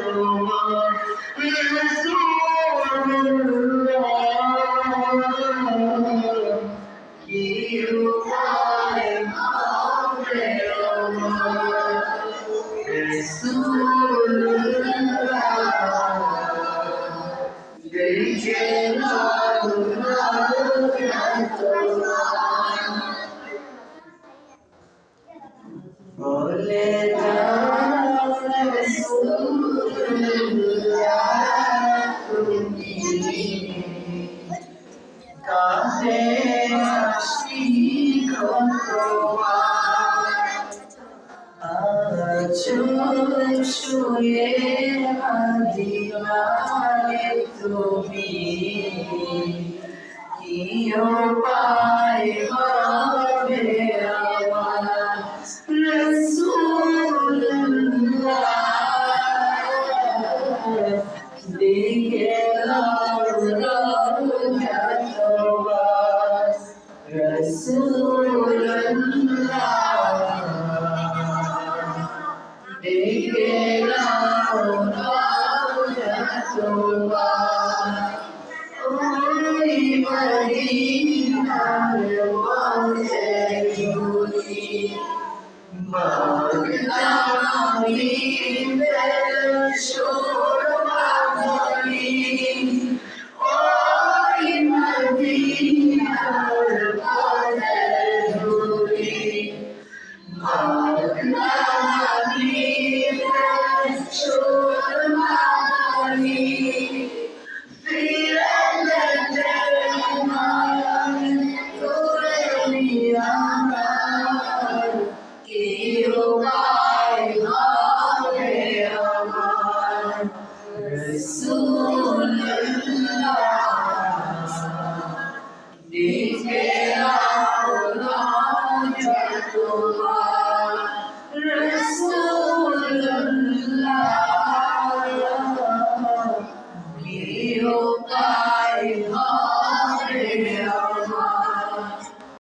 তোমার রাসূলুল্লাহ কি উপায় হবে আমার রাসূলুল্লাহ দেখে নাও বলে যাও রাসূলুল্লাহ তুমি কাঁধে আশিক তোমার আছো শুয়ে মদিনায় তুমি কি উপায় হবে আমার রাসূলুল্লাহ দেখে নাও রওজা তোমার রাসূলুল্লাহ দেখে নাও রওজা তোমার ওই মদিনার পথে চলি বাগদানের সুরমা বলি ওই মদিনার পথে চলি বাগদানের সুরমা বলি ফিরে যেতে আমার দূরে আমার কি উপায় হবে আমার রাসূলুল্লাহ দেখে নাও রওজা তোমার রাসূলুল্লাহ কি উপায়